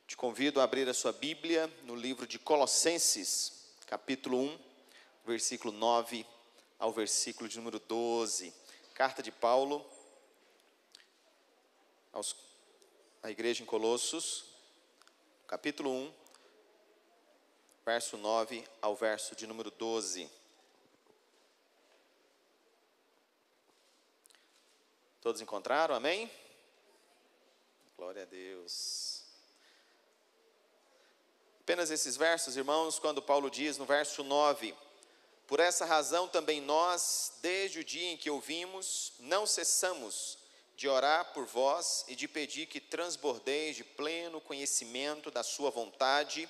Te convido a abrir a sua Bíblia no livro de Colossenses, capítulo 1, versículo 9 ao versículo de número 12. Carta de Paulo à igreja em Colossos, capítulo 1, verso 9 ao verso de número 12. Todos encontraram? Amém? Glória a Deus. Apenas esses versos, irmãos, quando Paulo diz no verso 9: por essa razão também nós, desde o dia em que ouvimos, não cessamos de orar por vós e de pedir que transbordeis de pleno conhecimento da sua vontade,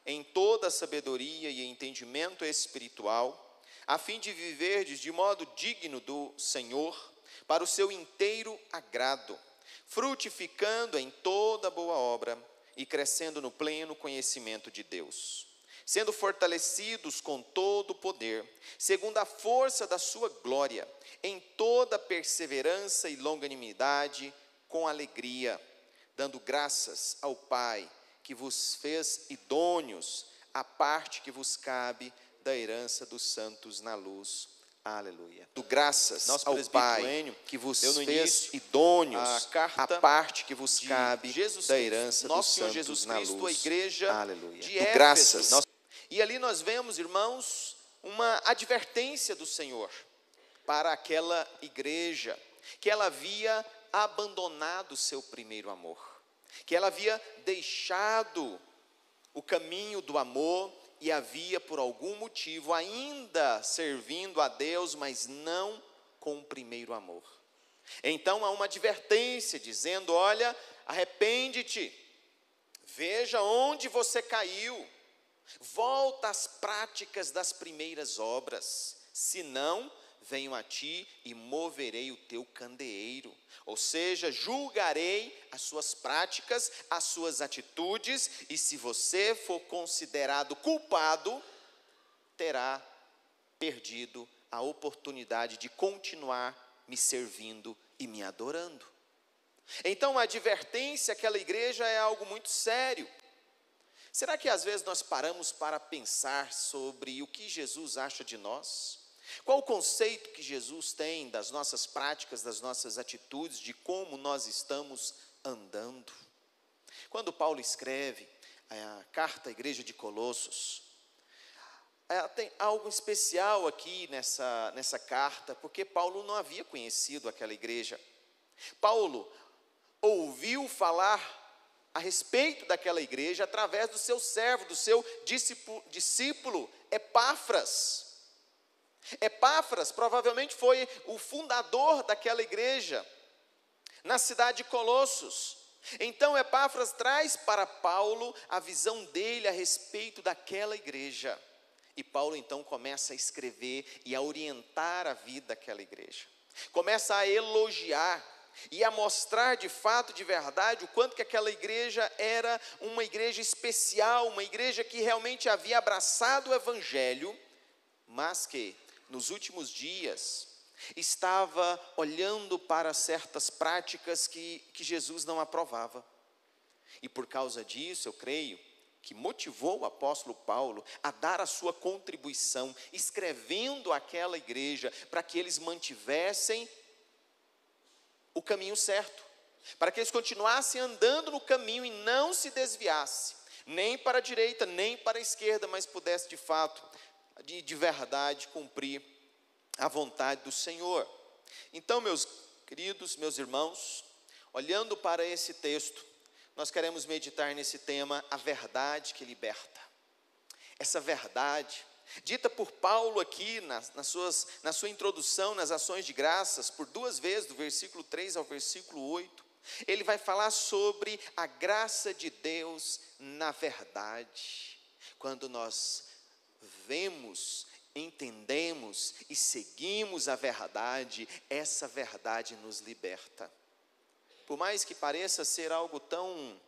em toda a sabedoria e entendimento espiritual, a fim de viverdes de modo digno do Senhor, para o seu inteiro agrado, frutificando em toda boa obra e crescendo no pleno conhecimento de Deus, sendo fortalecidos com todo o poder, segundo a força da sua glória, em toda perseverança e longanimidade, com alegria, dando graças ao Pai, que vos fez idôneos à parte que vos cabe da herança dos santos na luz. Aleluia. Do graças ao Pai, que vos fez idôneos à parte que vos cabe da herança dos santos na luz. Aleluia. Do graças. E ali nós vemos, irmãos, uma advertência do Senhor para aquela igreja, que ela havia abandonado o seu primeiro amor, que ela havia deixado o caminho do amor e havia, por algum motivo, ainda servindo a Deus, mas não com o primeiro amor. Então há uma advertência dizendo: olha, arrepende-te, veja onde você caiu, volta às práticas das primeiras obras, senão venho a ti e moverei o teu candeeiro, ou seja, julgarei as suas práticas, as suas atitudes, e se você for considerado culpado, terá perdido a oportunidade de continuar me servindo e me adorando. Então a advertência àquela igreja é algo muito sério. Será que às vezes nós paramos para pensar sobre o que Jesus acha de nós? Qual o conceito que Jesus tem das nossas práticas, das nossas atitudes, de como nós estamos andando? Quando Paulo escreve a carta à igreja de Colossos, tem algo especial aqui nessa carta, porque Paulo não havia conhecido aquela igreja. Paulo ouviu falar a respeito daquela igreja através do seu servo, do seu discípulo Epáfras. Epáfras provavelmente foi o fundador daquela igreja na cidade de Colossos. Então Epáfras traz para Paulo a visão dele a respeito daquela igreja. E Paulo então começa a escrever e a orientar a vida daquela igreja. Começa a elogiar e a mostrar de fato, de verdade, o quanto que aquela igreja era uma igreja especial, uma igreja que realmente havia abraçado o evangelho, mas que nos últimos dias estava olhando para certas práticas que Jesus não aprovava. E por causa disso, eu creio que motivou o apóstolo Paulo a dar a sua contribuição, escrevendo àquela igreja para que eles mantivessem o caminho certo, para que eles continuassem andando no caminho e não se desviassem, nem para a direita, nem para a esquerda, mas pudesse de fato, de verdade, cumprir a vontade do Senhor. Então, meus queridos, meus irmãos, olhando para esse texto, nós queremos meditar nesse tema, a verdade que liberta. Essa verdade, dita por Paulo aqui na sua introdução, nas ações de graças, por duas vezes, do versículo 3 ao versículo 8, ele vai falar sobre a graça de Deus na verdade. Quando nós vemos, entendemos e seguimos a verdade, essa verdade nos liberta. Por mais que pareça ser algo tão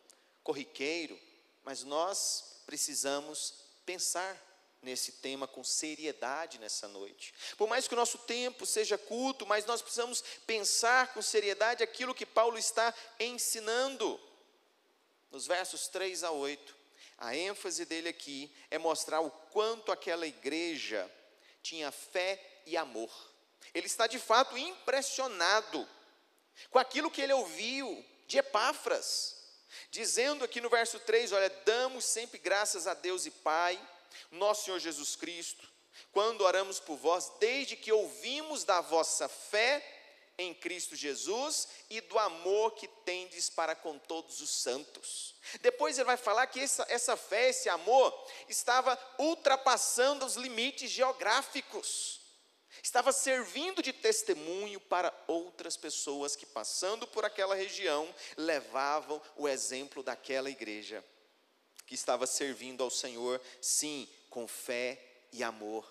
corriqueiro, mas nós precisamos pensar nesse tema com seriedade nessa noite. Por mais que o nosso tempo seja curto, mas nós precisamos pensar com seriedade aquilo que Paulo está ensinando. nos versos 3 a 8, a ênfase dele aqui é mostrar o quanto aquela igreja tinha fé e amor. Ele está de fato impressionado com aquilo que ele ouviu de Epáfras, dizendo aqui no verso 3, olha, damos sempre graças a Deus e Pai, nosso Senhor Jesus Cristo, quando oramos por vós, desde que ouvimos da vossa fé em Cristo Jesus e do amor que tendes para com todos os santos. Depois ele vai falar que essa fé, esse amor, estava ultrapassando os limites geográficos, estava servindo de testemunho para outras pessoas que, passando por aquela região, levavam o exemplo daquela igreja, que estava servindo ao Senhor, sim, com fé e amor,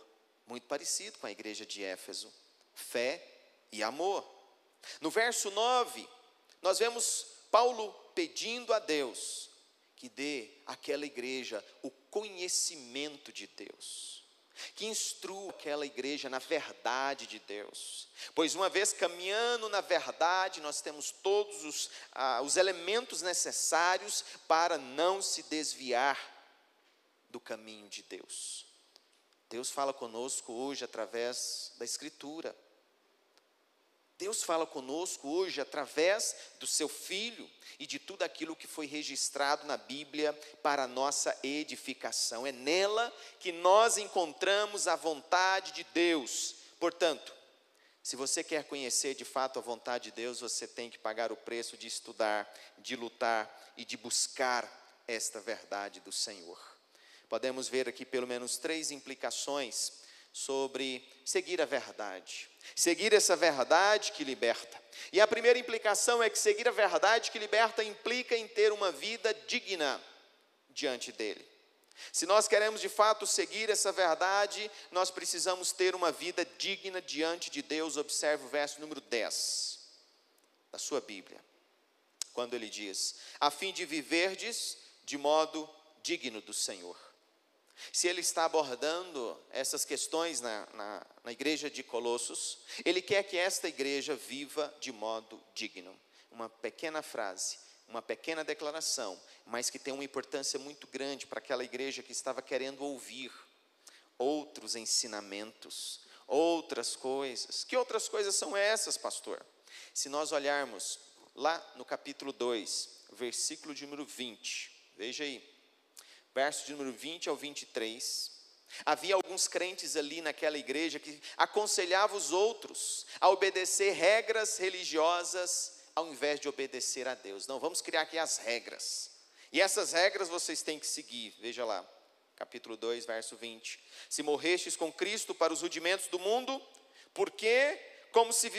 muito parecido com a igreja de Éfeso, fé e amor. No verso 9, nós vemos Paulo pedindo a Deus que dê àquela igreja o conhecimento de Deus, que instrua aquela igreja na verdade de Deus, pois uma vez caminhando na verdade, nós temos todos os elementos necessários para não se desviar do caminho de Deus. Deus fala conosco hoje através da Escritura. Deus fala conosco hoje através do seu Filho e de tudo aquilo que foi registrado na Bíblia para a nossa edificação. É nela que nós encontramos a vontade de Deus. Portanto, se você quer conhecer de fato a vontade de Deus, você tem que pagar o preço de estudar, de lutar e de buscar esta verdade do Senhor. Podemos ver aqui pelo menos 3 implicações sobre seguir a verdade. Seguir essa verdade que liberta. E a primeira implicação é que seguir a verdade que liberta implica em ter uma vida digna diante dele. Se nós queremos de fato seguir essa verdade, nós precisamos ter uma vida digna diante de Deus. Observe o verso número 10 da sua Bíblia, quando ele diz: a fim de viverdes de modo digno do Senhor. Se ele está abordando essas questões na igreja de Colossos, ele quer que esta igreja viva de modo digno. Uma pequena frase, uma pequena declaração, mas que tem uma importância muito grande para aquela igreja que estava querendo ouvir outros ensinamentos, outras coisas. Que outras coisas são essas, pastor? Se nós olharmos lá no capítulo 2, versículo de número 20, veja aí. Verso de número 20 ao 23, havia alguns crentes ali naquela igreja que aconselhavam os outros a obedecer regras religiosas ao invés de obedecer a Deus. Não, vamos criar aqui as regras, e essas regras vocês têm que seguir. Veja lá, capítulo 2, verso 20, se morrestes com Cristo para os rudimentos do mundo, porque como se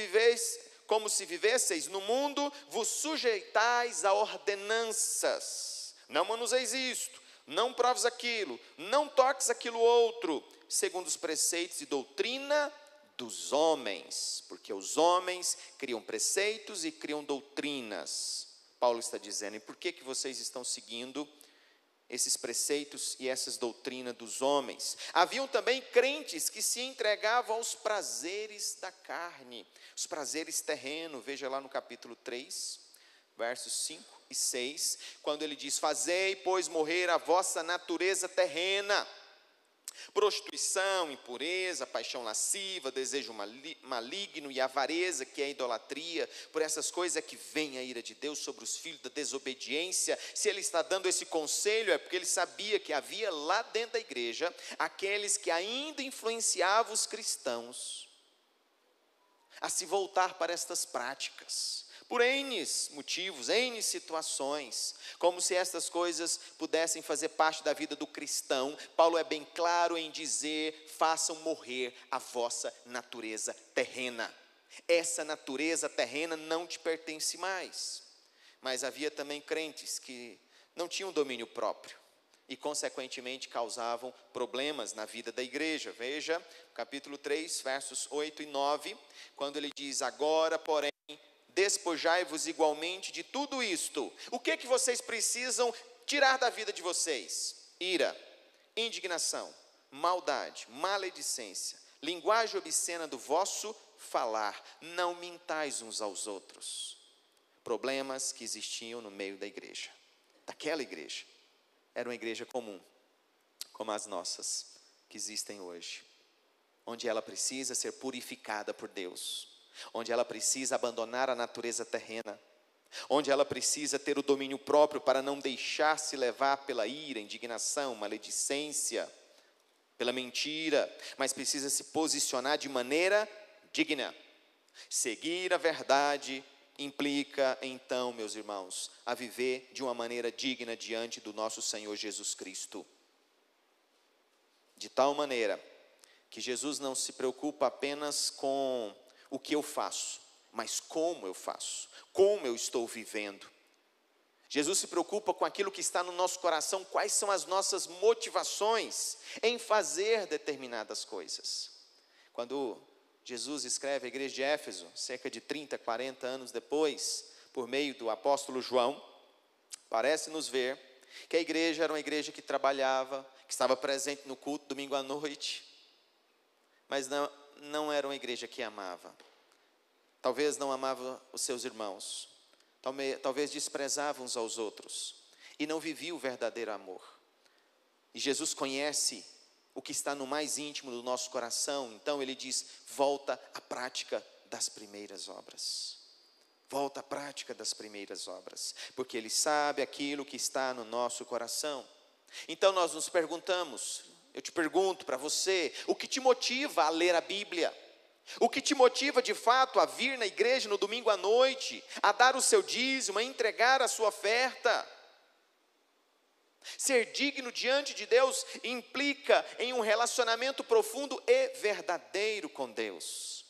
vivesseis no mundo, vos sujeitais a ordenanças, não manuseis isto, não proves aquilo, não toques aquilo outro, segundo os preceitos e doutrina dos homens, porque os homens criam preceitos e criam doutrinas. Paulo está dizendo, e por que vocês estão seguindo esses preceitos e essas doutrinas dos homens? Haviam também crentes que se entregavam aos prazeres da carne, os prazeres terrenos. Veja lá no capítulo 3, versos 5 e 6, quando ele diz: fazei, pois, morrer a vossa natureza terrena, prostituição, impureza, paixão lasciva, desejo maligno e avareza, que é a idolatria. Por essas coisas é que vem a ira de Deus sobre os filhos da desobediência. Se ele está dando esse conselho, é porque ele sabia que havia lá dentro da igreja aqueles que ainda influenciavam os cristãos a se voltar para estas práticas, por N motivos, N situações, como se estas coisas pudessem fazer parte da vida do cristão. Paulo é bem claro em dizer: façam morrer a vossa natureza terrena. Essa natureza terrena não te pertence mais. Mas havia também crentes que não tinham domínio próprio e consequentemente causavam problemas na vida da igreja. Veja, capítulo 3, versos 8 e 9, quando ele diz: agora, porém, despojai-vos igualmente de tudo isto. O que vocês precisam tirar da vida de vocês? Ira, indignação, maldade, maledicência, linguagem obscena do vosso falar. Não mintais uns aos outros. Problemas que existiam no meio da igreja. Aquela igreja era uma igreja comum, como as nossas que existem hoje, onde ela precisa ser purificada por Deus, onde ela precisa abandonar a natureza terrena, onde ela precisa ter o domínio próprio para não deixar-se levar pela ira, indignação, maledicência, pela mentira, mas precisa se posicionar de maneira digna. Seguir a verdade implica, então, meus irmãos, a viver de uma maneira digna diante do nosso Senhor Jesus Cristo. De tal maneira que Jesus não se preocupa apenas com o que eu faço, mas como eu faço, como eu estou vivendo. Jesus se preocupa com aquilo que está no nosso coração, quais são as nossas motivações em fazer determinadas coisas. Quando Jesus escreve a igreja de Éfeso, cerca de 30, 40 anos depois, por meio do apóstolo João, parece-nos ver que a igreja era uma igreja que trabalhava, que estava presente no culto domingo à noite, mas não era uma igreja que amava. Talvez não amava os seus irmãos, talvez desprezava uns aos outros, e não vivia o verdadeiro amor. E Jesus conhece o que está no mais íntimo do nosso coração, então ele diz: volta à prática das primeiras obras. Volta à prática das primeiras obras, porque ele sabe aquilo que está no nosso coração. Então nós nos perguntamos, eu te pergunto para você, o que te motiva a ler a Bíblia? O que te motiva de fato a vir na igreja no domingo à noite, a dar o seu dízimo, a entregar a sua oferta? Ser digno diante de Deus implica em um relacionamento profundo e verdadeiro com Deus.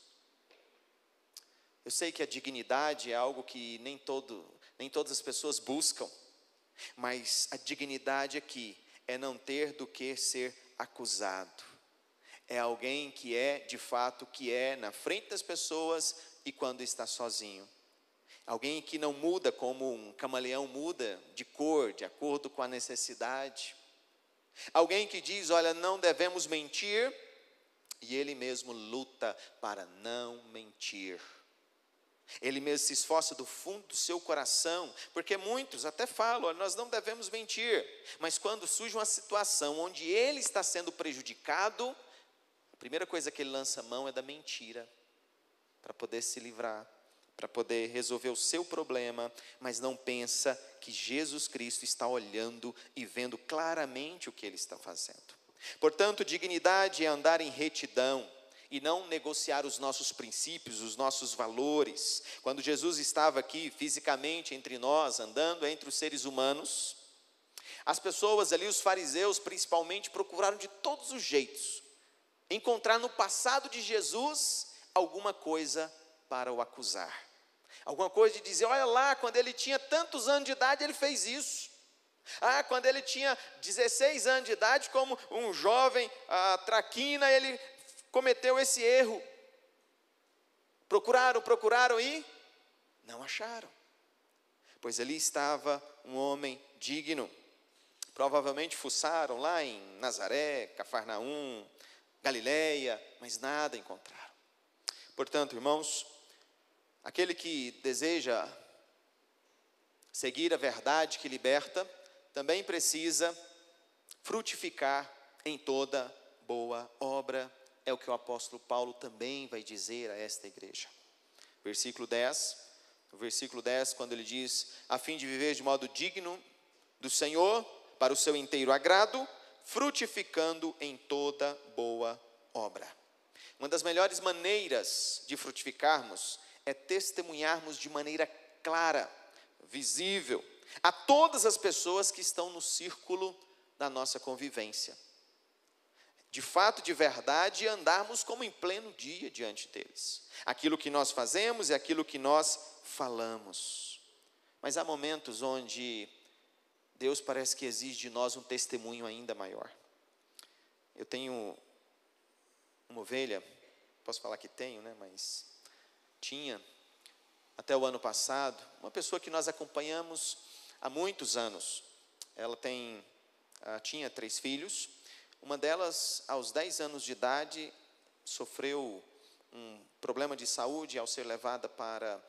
Eu sei que a dignidade é algo que nem todas as pessoas buscam, mas a dignidade aqui é não ter do que ser acusado. É alguém que é, de fato, que é na frente das pessoas e quando está sozinho. Alguém que não muda como um camaleão muda de cor, de acordo com a necessidade. Alguém que diz, olha, não devemos mentir, e ele mesmo luta para não mentir. Ele mesmo se esforça do fundo do seu coração, porque muitos até falam, olha, nós não devemos mentir, mas quando surge uma situação onde ele está sendo prejudicado, a primeira coisa que ele lança a mão é da mentira, para poder se livrar, para poder resolver o seu problema, mas não pensa que Jesus Cristo está olhando e vendo claramente o que ele está fazendo. Portanto, dignidade é andar em retidão e não negociar os nossos princípios, os nossos valores. Quando Jesus estava aqui fisicamente entre nós, andando entre os seres humanos, as pessoas ali, os fariseus principalmente, procuraram de todos os jeitos encontrar no passado de Jesus alguma coisa para o acusar. Alguma coisa de dizer, olha lá, quando ele tinha tantos anos de idade, ele fez isso. Ah, quando ele tinha 16 anos de idade, como um jovem traquina, ele cometeu esse erro. Procuraram e não acharam. Pois ali estava um homem digno. Provavelmente fuçaram lá em Nazaré, Cafarnaum, Galileia, mas nada encontraram. Portanto, irmãos, aquele que deseja seguir a verdade que liberta, também precisa frutificar em toda boa obra. É o que o apóstolo Paulo também vai dizer a esta igreja. Versículo 10, quando ele diz, a fim de viver de modo digno do Senhor, para o seu inteiro agrado, frutificando em toda boa obra. Uma das melhores maneiras de frutificarmos é testemunharmos de maneira clara, visível, a todas as pessoas que estão no círculo da nossa convivência. De fato, de verdade, andarmos como em pleno dia diante deles. Aquilo que nós fazemos é aquilo que nós falamos. Mas há momentos onde Deus parece que exige de nós um testemunho ainda maior. Eu tenho uma ovelha, posso falar que tenho, né? Mas tinha, até o ano passado, uma pessoa que nós acompanhamos há muitos anos. Ela tinha 3 filhos. Uma delas, aos 10 anos de idade, sofreu um problema de saúde ao ser levada para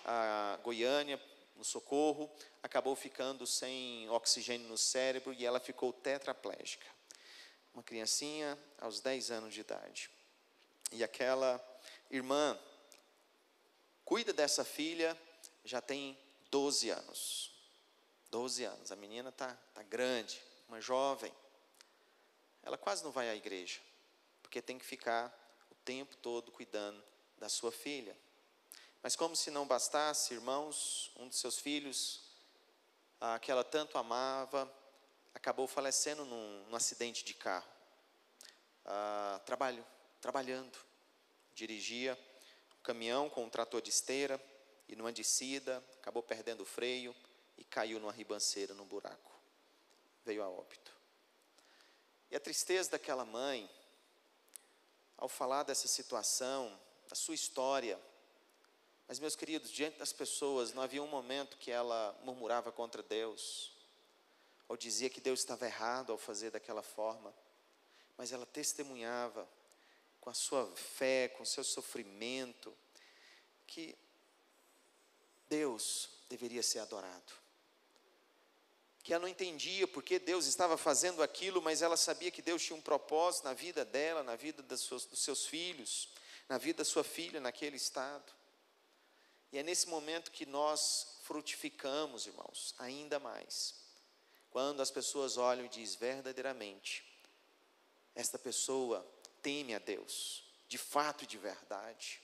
a Goiânia, no socorro, acabou ficando sem oxigênio no cérebro e ela ficou tetraplégica. Uma criancinha aos 10 anos de idade. E aquela irmã cuida dessa filha já tem 12 anos. 12 anos, a menina está grande, uma jovem. Ela quase não vai à igreja, porque tem que ficar o tempo todo cuidando da sua filha. Mas como se não bastasse, irmãos, um dos seus filhos, que ela tanto amava, acabou falecendo num acidente de carro. Trabalhando, dirigia um caminhão com um trator de esteira, e numa descida, acabou perdendo o freio e caiu numa ribanceira, num buraco. Veio a óbito. E a tristeza daquela mãe, ao falar dessa situação, da sua história, mas, meus queridos, diante das pessoas, não havia um momento que ela murmurava contra Deus, ou dizia que Deus estava errado ao fazer daquela forma, mas ela testemunhava com a sua fé, com o seu sofrimento, que Deus deveria ser adorado. Que ela não entendia porque Deus estava fazendo aquilo, mas ela sabia que Deus tinha um propósito na vida dela, na vida dos seus filhos, na vida da sua filha naquele estado. E é nesse momento que nós frutificamos, irmãos, ainda mais. Quando as pessoas olham e dizem verdadeiramente, esta pessoa teme a Deus, de fato e de verdade.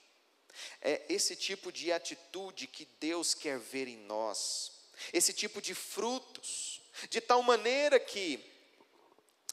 É esse tipo de atitude que Deus quer ver em nós, esse tipo de frutos, de tal maneira que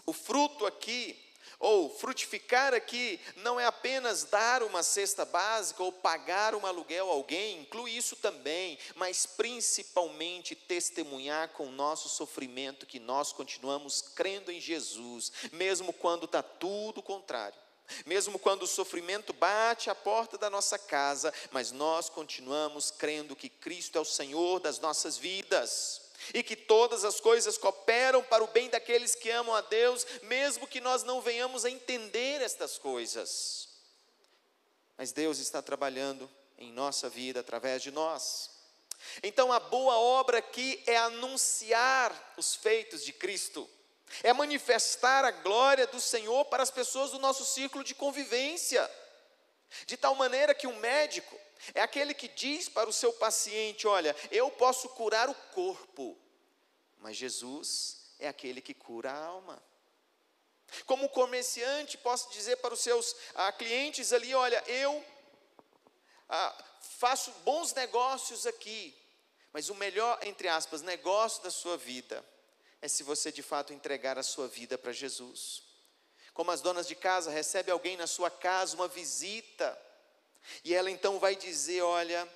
o fruto aqui, ou frutificar aqui, não é apenas dar uma cesta básica ou pagar um aluguel a alguém, inclui isso também, mas principalmente testemunhar com o nosso sofrimento que nós continuamos crendo em Jesus, mesmo quando está tudo contrário. Mesmo quando o sofrimento bate à porta da nossa casa, mas nós continuamos crendo que Cristo é o Senhor das nossas vidas, e que todas as coisas cooperam para o bem daqueles que amam a Deus, mesmo que nós não venhamos a entender estas coisas. Mas Deus está trabalhando em nossa vida através de nós. Então a boa obra aqui é anunciar os feitos de Cristo, é manifestar a glória do Senhor para as pessoas do nosso círculo de convivência, de tal maneira que um médico é aquele que diz para o seu paciente, olha, eu posso curar o corpo, mas Jesus é aquele que cura a alma. Como comerciante, posso dizer para os seus clientes ali, olha, eu faço bons negócios aqui, mas o melhor, entre aspas, negócio da sua vida é se você de fato entregar a sua vida para Jesus. Como as donas de casa recebem alguém na sua casa, uma visita, e ela então vai dizer, olha,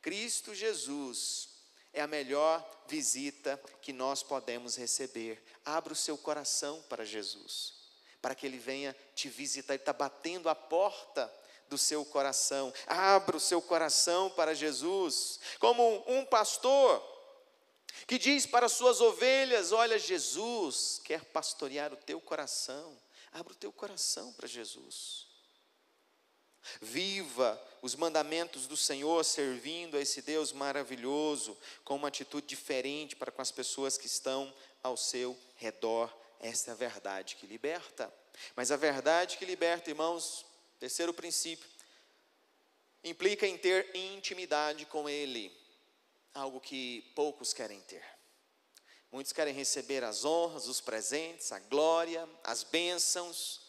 Cristo Jesus é a melhor visita que nós podemos receber. Abra o seu coração para Jesus, para que Ele venha te visitar. Ele está batendo a porta do seu coração. Abra o seu coração para Jesus. Como um pastor que diz para as suas ovelhas, olha, Jesus quer pastorear o teu coração. Abra o teu coração para Jesus. Viva os mandamentos do Senhor, servindo a esse Deus maravilhoso, com uma atitude diferente para com as pessoas que estão ao seu redor. Essa é a verdade que liberta. Mas a verdade que liberta, irmãos, terceiro princípio, implica em ter intimidade com Ele, algo que poucos querem ter. Muitos querem receber as honras, os presentes, a glória, as bênçãos,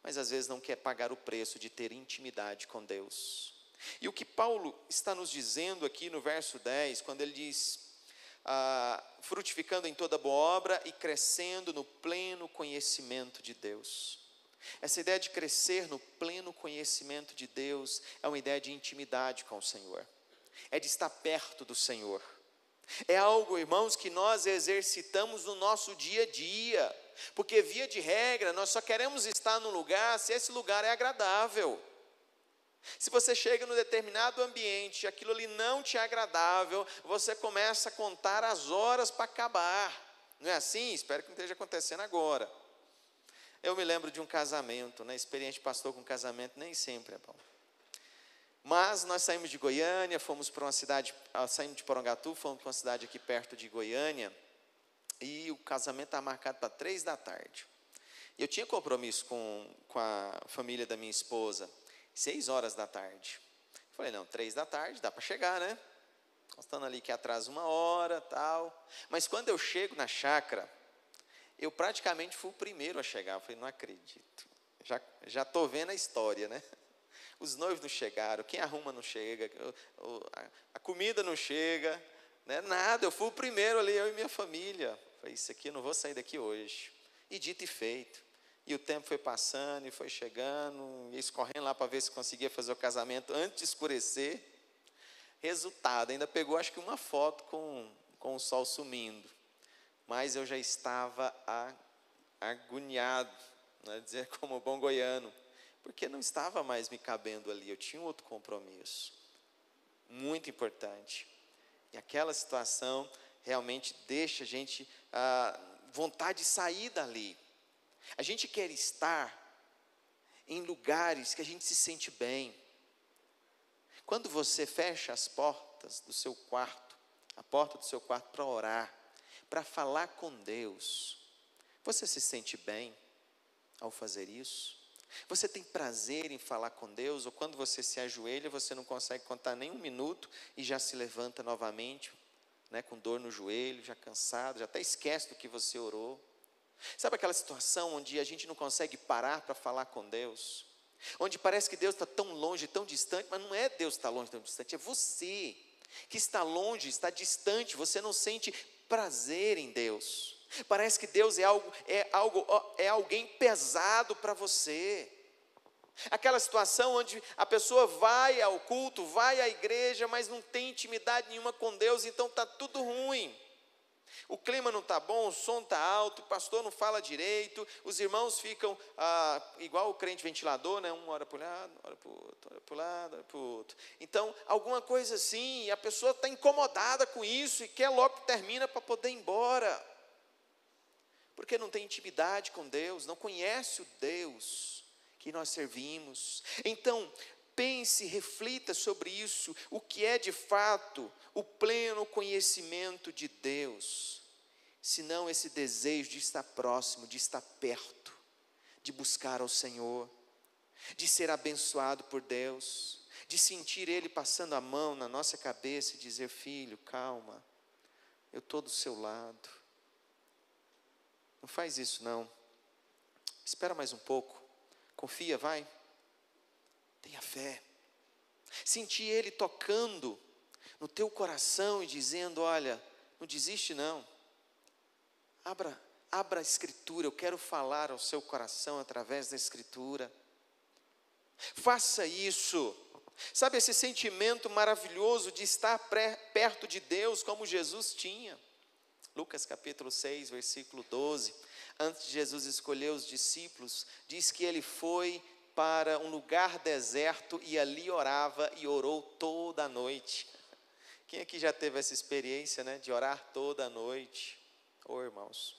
mas às vezes não quer pagar o preço de ter intimidade com Deus. E o que Paulo está nos dizendo aqui no verso 10, quando ele diz, frutificando em toda boa obra e crescendo no pleno conhecimento de Deus. Essa ideia de crescer no pleno conhecimento de Deus é uma ideia de intimidade com o Senhor, é de estar perto do Senhor. É algo, irmãos, que nós exercitamos no nosso dia a dia, porque via de regra nós só queremos estar num lugar se esse lugar é agradável. Se você chega num determinado ambiente, aquilo ali não te é agradável, você começa a contar as horas para acabar. Não é assim? Espero que não esteja acontecendo agora. Eu me lembro de um casamento, né? Experiente pastor com casamento nem sempre é bom. Mas nós saímos de Goiânia, fomos para uma cidade, saímos de Porangatu, fomos para uma cidade aqui perto de Goiânia, e o casamento estava marcado para 3 da tarde. Eu tinha compromisso com a família da minha esposa, 6 horas da tarde. Falei, não, 3 da tarde, dá para chegar, né? Nós estamos ali que atrasa 1 hora, tal. Mas quando eu chego na chácara, eu praticamente fui o primeiro a chegar. Eu falei, não acredito. Já estou vendo a história, né? Os noivos não chegaram, quem arruma não chega, a comida não chega, né? Nada, eu fui o primeiro ali, eu e minha família. Falei, isso aqui eu não vou sair daqui hoje. E dito e feito. E o tempo foi passando e foi chegando, e eles correndo lá para ver se conseguia fazer o casamento antes de escurecer. Resultado, ainda pegou acho que uma foto com o sol sumindo. Mas eu já estava agoniado, né, dizer como bom goiano, porque não estava mais me cabendo ali, eu tinha outro compromisso, muito importante. E aquela situação realmente deixa a gente vontade de sair dali. A gente quer estar em lugares que a gente se sente bem. Quando você fecha as portas do seu quarto, a porta do seu quarto para orar, para falar com Deus, você se sente bem ao fazer isso? Você tem prazer em falar com Deus? Ou quando você se ajoelha, você não consegue contar nem 1 minuto e já se levanta novamente, né, com dor no joelho, já cansado, já até esquece do que você orou? Sabe aquela situação onde a gente não consegue parar para falar com Deus? Onde parece que Deus está tão longe, tão distante, mas não é Deus que está longe, tão distante, é você que está longe, está distante, você não sente prazer em Deus. Parece que Deus é alguém pesado para você. Aquela situação onde a pessoa vai ao culto, vai à igreja, mas não tem intimidade nenhuma com Deus, então está tudo ruim. O clima não está bom, o som está alto, o pastor não fala direito, os irmãos ficam igual o crente ventilador, né? Um ora para o lado, ora para o outro, ora para o lado, ora para o outro. Então, alguma coisa assim, e a pessoa está incomodada com isso e quer logo que termina para poder ir embora. Porque não tem intimidade com Deus, não conhece o Deus que nós servimos. Então, pense, reflita sobre isso, o que é de fato o pleno conhecimento de Deus, senão esse desejo de estar próximo, de estar perto, de buscar ao Senhor, de ser abençoado por Deus, de sentir Ele passando a mão na nossa cabeça e dizer, filho, calma, eu estou do seu lado. Não faz isso não, espera mais um pouco, confia, vai, tenha fé, sentir Ele tocando no teu coração e dizendo, olha, não desiste não, abra a Escritura, eu quero falar ao seu coração através da Escritura, faça isso, sabe esse sentimento maravilhoso de estar perto de Deus como Jesus tinha, Lucas capítulo 6, versículo 12, antes de Jesus escolher os discípulos, diz que ele foi para um lugar deserto e ali orava e orou toda a noite. Quem aqui já teve essa experiência, né, de orar toda a noite? Irmãos,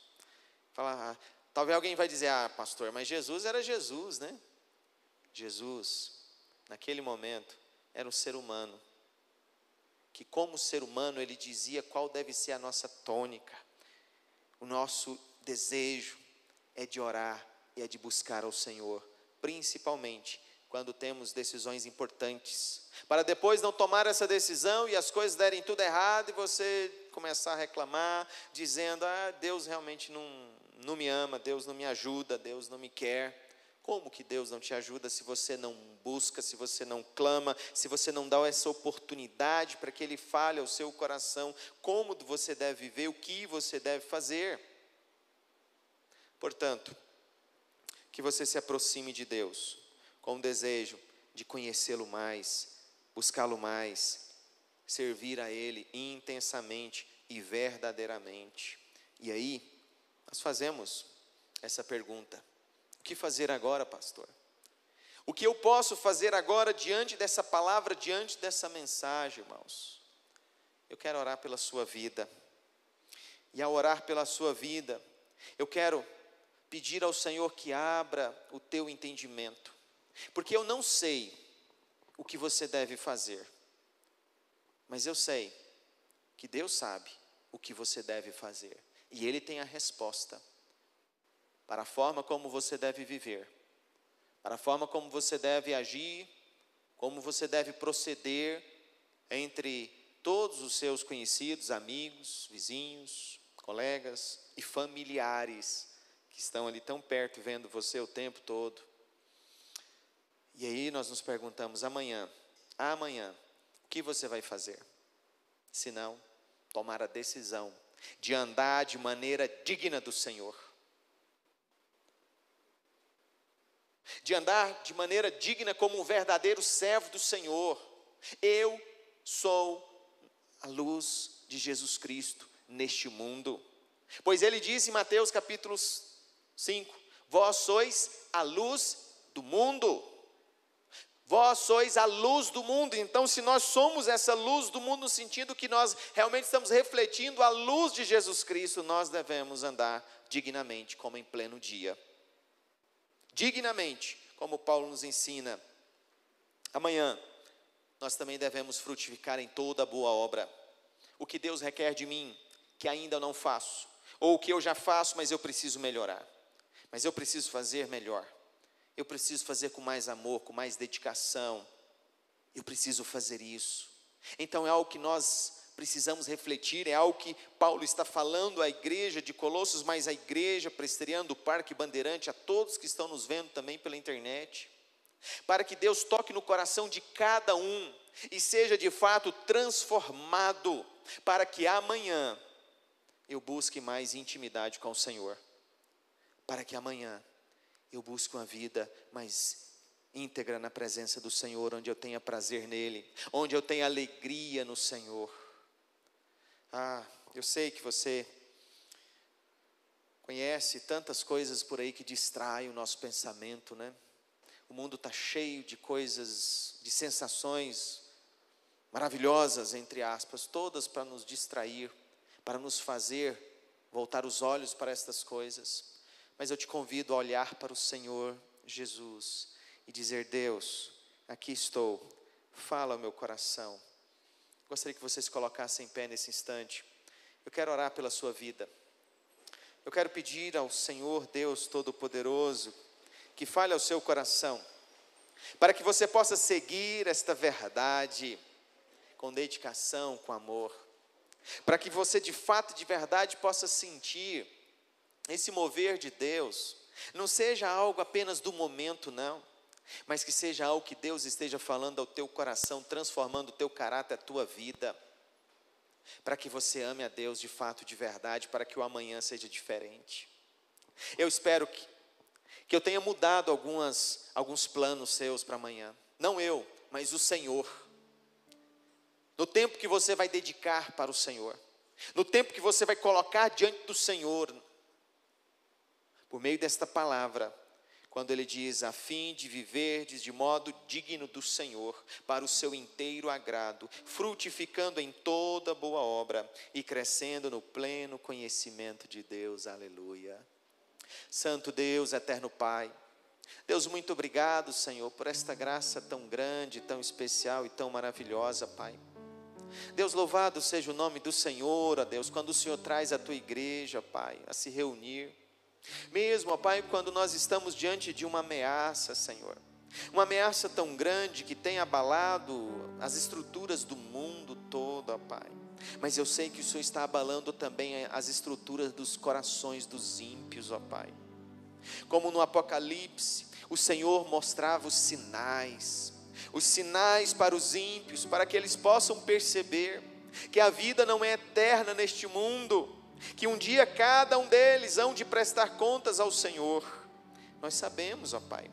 talvez alguém vai dizer, pastor, mas Jesus era Jesus, né? Jesus, naquele momento, era um ser humano, que como ser humano, ele dizia qual deve ser a nossa tônica. O nosso desejo é de orar e é de buscar ao Senhor, principalmente quando temos decisões importantes, para depois não tomar essa decisão e as coisas derem tudo errado e você começar a reclamar, dizendo, Deus realmente não me ama, Deus não me ajuda, Deus não me quer. Como que Deus não te ajuda se você não busca, se você não clama, se você não dá essa oportunidade para que Ele fale ao seu coração como você deve viver, o que você deve fazer? Portanto, que você se aproxime de Deus com o desejo de conhecê-lo mais, buscá-lo mais, servir a Ele intensamente e verdadeiramente. E aí, nós fazemos essa pergunta: o que fazer agora, pastor? O que eu posso fazer agora diante dessa palavra, diante dessa mensagem, irmãos? Eu quero orar pela sua vida. E ao orar pela sua vida, eu quero pedir ao Senhor que abra o teu entendimento. Porque eu não sei o que você deve fazer. Mas eu sei que Deus sabe o que você deve fazer. E Ele tem a resposta para a forma como você deve viver, para a forma como você deve agir, como você deve proceder entre todos os seus conhecidos, amigos, vizinhos, colegas e familiares que estão ali tão perto vendo você o tempo todo. E aí nós nos perguntamos, amanhã, o que você vai fazer? Se não, tomar a decisão de andar de maneira digna do Senhor. De andar de maneira digna como um verdadeiro servo do Senhor. Eu sou a luz de Jesus Cristo neste mundo. Pois Ele diz em Mateus capítulo 5, vós sois a luz do mundo. Vós sois a luz do mundo. Então, se nós somos essa luz do mundo, no sentido que nós realmente estamos refletindo a luz de Jesus Cristo, nós devemos andar dignamente, como em pleno dia. Dignamente, como Paulo nos ensina. Amanhã, nós também devemos frutificar em toda boa obra. O que Deus requer de mim, que ainda não faço, ou o que eu já faço, mas eu preciso melhorar. Mas eu preciso fazer melhor. Eu preciso fazer com mais amor, com mais dedicação. Eu preciso fazer isso. Então é algo que nós precisamos refletir, é algo que Paulo está falando à igreja de Colossos, mas à igreja presbiteriana do Parque Bandeirante, a todos que estão nos vendo também pela internet, para que Deus toque no coração de cada um e seja de fato transformado, para que amanhã eu busque mais intimidade com o Senhor, para que amanhã eu busque uma vida mais íntegra na presença do Senhor, onde eu tenha prazer nele, onde eu tenha alegria no Senhor. Eu sei que você conhece tantas coisas por aí que distraem o nosso pensamento, né? O mundo está cheio de coisas, de sensações maravilhosas, entre aspas, todas para nos distrair, para nos fazer voltar os olhos para estas coisas. Mas eu te convido a olhar para o Senhor Jesus e dizer: Deus, aqui estou, fala ao meu coração. Gostaria que você se colocasse em pé nesse instante. Eu quero orar pela sua vida. Eu quero pedir ao Senhor Deus Todo-Poderoso que fale ao seu coração, para que você possa seguir esta verdade com dedicação, com amor, para que você de fato, de verdade, possa sentir esse mover de Deus. Não seja algo apenas do momento, não, mas que seja algo que Deus esteja falando ao teu coração, transformando o teu caráter, a tua vida, para que você ame a Deus de fato, de verdade, para que o amanhã seja diferente. Eu espero que eu tenha mudado alguns planos seus para amanhã, não eu, mas o Senhor. No tempo que você vai dedicar para o Senhor, no tempo que você vai colocar diante do Senhor, por meio desta palavra, quando Ele diz: a fim de viverdes de modo digno do Senhor, para o seu inteiro agrado, frutificando em toda boa obra e crescendo no pleno conhecimento de Deus. Aleluia. Santo Deus, eterno Pai, Deus, muito obrigado, Senhor, por esta graça tão grande, tão especial e tão maravilhosa, Pai. Deus, louvado seja o nome do Senhor, ó Deus, quando o Senhor traz a tua igreja, Pai, a se reunir. Mesmo, ó Pai, quando nós estamos diante de uma ameaça, Senhor, uma ameaça tão grande que tem abalado as estruturas do mundo todo, ó Pai, mas eu sei que o Senhor está abalando também as estruturas dos corações dos ímpios, ó Pai. Como no Apocalipse, o Senhor mostrava os sinais para os ímpios, para que eles possam perceber que a vida não é eterna neste mundo, que um dia cada um deles hão de prestar contas ao Senhor. Nós sabemos, ó Pai,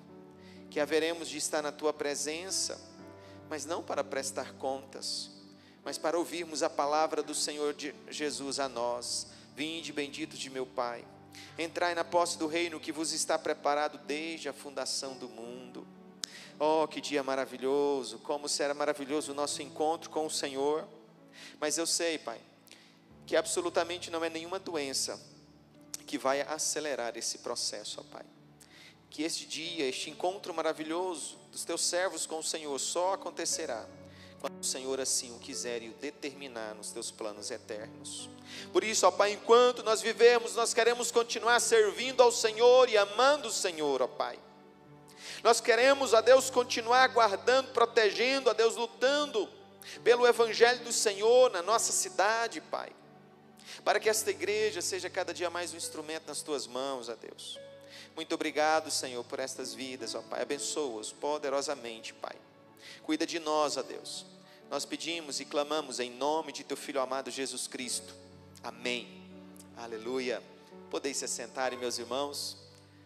que haveremos de estar na Tua presença, mas não para prestar contas, mas para ouvirmos a palavra do Senhor Jesus a nós. Vinde, bendito de meu Pai, entrai na posse do reino que vos está preparado desde a fundação do mundo. Oh, que dia maravilhoso, como será maravilhoso o nosso encontro com o Senhor. Mas eu sei, Pai, que absolutamente não é nenhuma doença que vai acelerar esse processo, ó Pai. Que este dia, este encontro maravilhoso dos teus servos com o Senhor só acontecerá quando o Senhor assim o quiser e o determinar nos teus planos eternos. Por isso, ó Pai, enquanto nós vivemos, nós queremos continuar servindo ao Senhor e amando o Senhor, ó Pai. Nós queremos, ó Deus, continuar guardando, protegendo, ó Deus, lutando pelo Evangelho do Senhor na nossa cidade, Pai. Para que esta igreja seja cada dia mais um instrumento nas tuas mãos, ó Deus. Muito obrigado, Senhor, por estas vidas, ó Pai. Abençoa-os poderosamente, Pai. Cuida de nós, ó Deus. Nós pedimos e clamamos em nome de teu Filho amado Jesus Cristo. Amém. Aleluia. Podeis se assentarem, meus irmãos.